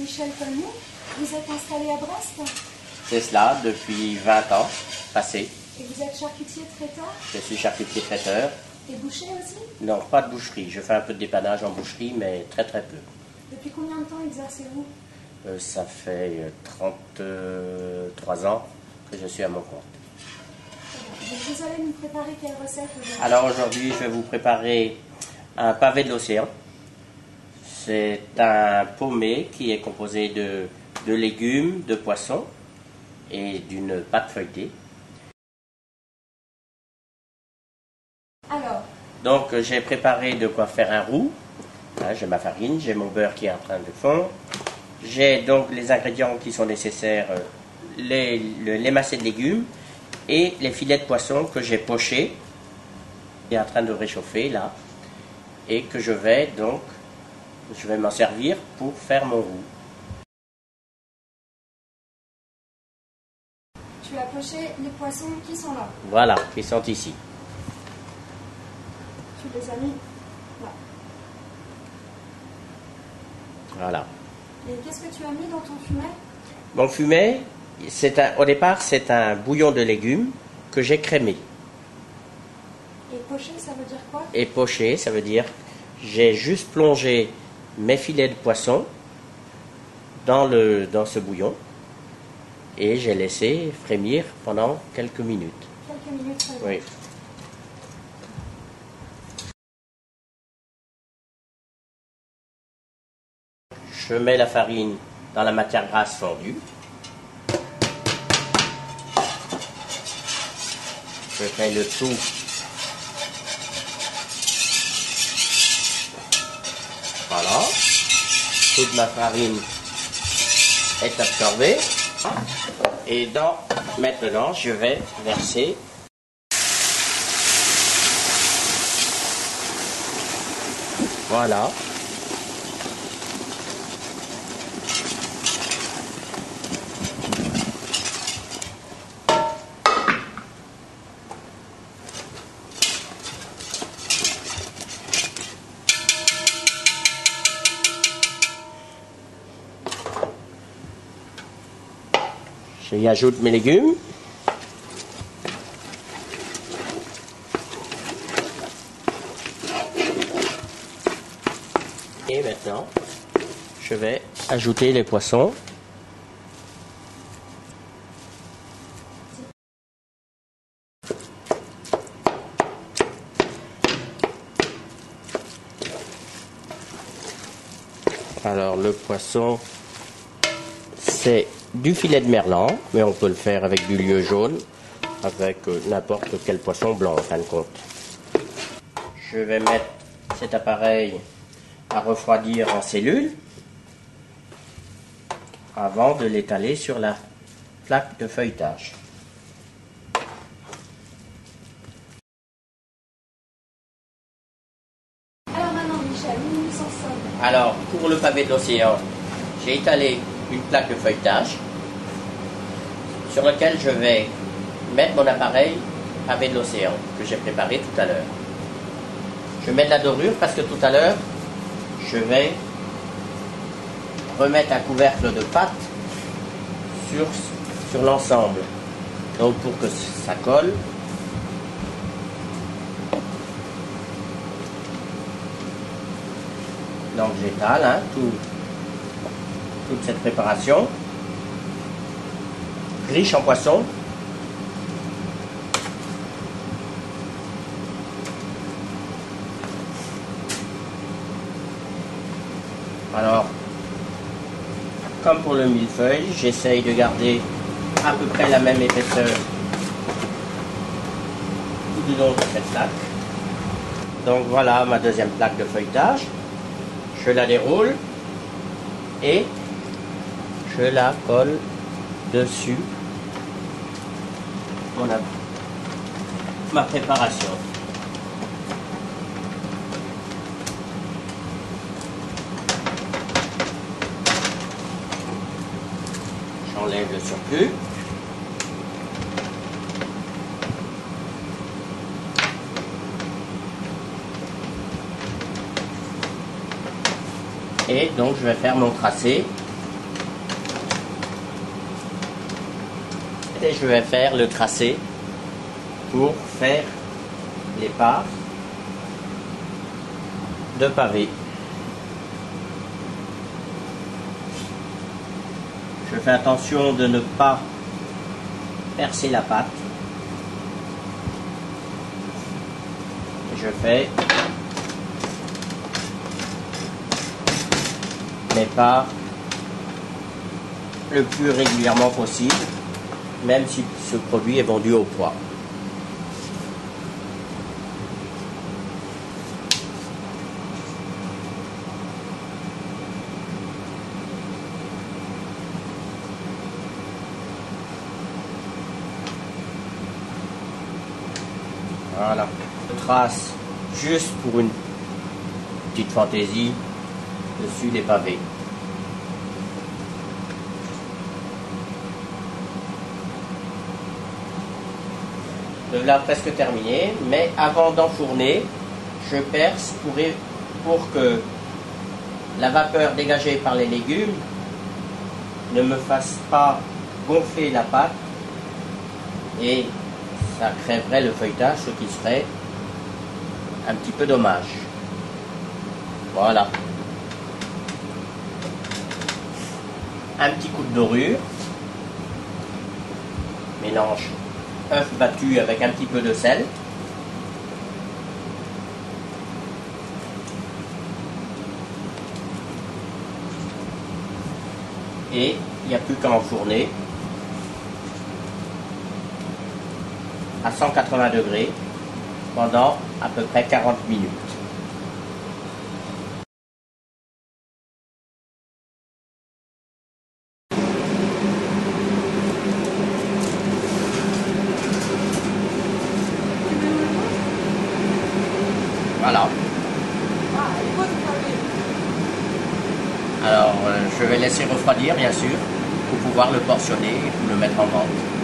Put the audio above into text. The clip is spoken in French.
Michel Colmont. Vous êtes installé à Brest? C'est cela, depuis 20 ans passés. Et vous êtes charcutier traiteur? Je suis charcutier traiteur. Et boucher aussi? Non, pas de boucherie. Je fais un peu de dépannage en boucherie, mais très très peu. Depuis combien de temps exercez-vous? Ça fait 33 ans que je suis à mon compte. Vous allez nous préparer quelle recette aujourd'hui? Alors aujourd'hui, je vais vous préparer un pavé de l'océan. C'est un paumé qui est composé de légumes, de poissons et d'une pâte feuilletée. Alors, Donc j'ai préparé de quoi faire un roux. Hein, j'ai ma farine, j'ai mon beurre qui est en train de fondre. J'ai donc les ingrédients qui sont nécessaires, les massés de légumes et les filets de poisson que j'ai pochés. Il est en train de réchauffer là. Et que je vais m'en servir pour faire mon roux. tu as poché les poissons qui sont là. Voilà, ils sont ici. Tu les as mis là. Voilà. Et qu'est-ce que tu as mis dans ton fumet? Mon fumet, au départ, c'est un bouillon de légumes que j'ai crémé. Et poché, ça veut dire quoi? Et poché, ça veut dire j'ai juste plongé mes filets de poisson dans ce bouillon et j'ai laissé frémir pendant quelques minutes. Quelques minutes, très bien. Oui. Je mets la farine dans la matière grasse fondue. Je fais le tout. Voilà. Toute ma farine est absorbée. Et maintenant, je vais verser voilà. J'y ajoute mes légumes. Et maintenant, je vais ajouter les poissons. Alors le poisson, c'est du filet de merlan, mais on peut le faire avec du lieu jaune, avec n'importe quel poisson blanc en fin de compte. Je vais mettre cet appareil à refroidir en cellule avant de l'étaler sur la plaque de feuilletage. Alors maintenant, Michel, où nous en sommes? Alors, pour le pavé de l'océan, j'ai étalé une plaque de feuilletage sur laquelle je vais mettre mon appareil pavé de l'océan que j'ai préparé tout à l'heure. Je mets de la dorure parce que tout à l'heure, je vais remettre un couvercle de pâte sur l'ensemble. Donc pour que ça colle. Donc j'étale toute cette préparation. Riche en poisson. Alors, comme pour le millefeuille, j'essaye de garder à peu près la même épaisseur tout du long de cette plaque. Donc voilà ma deuxième plaque de feuilletage. Je la déroule et je la colle dessus ma préparation. J'enlève le surplus. Et donc je vais faire mon tracé et je vais faire le tracé pour faire les parts de pavé. Je fais attention de ne pas percer la pâte. Je fais mes parts le plus régulièrement possible, même si ce produit est vendu au poids. Voilà, je trace juste pour une petite fantaisie dessus des pavés. Le voilà presque terminé, mais avant d'enfourner, je perce pour que la vapeur dégagée par les légumes ne me fasse pas gonfler la pâte et ça crèverait le feuilletage, ce qui serait un petit peu dommage. Voilà. Un petit coup de dorure. Mélange œuf battu avec un petit peu de sel. Et il n'y a plus qu'à enfourner à 180 degrés pendant à peu près 40 minutes. Voilà. Alors, je vais laisser refroidir, bien sûr, pour pouvoir le portionner et le mettre en vente.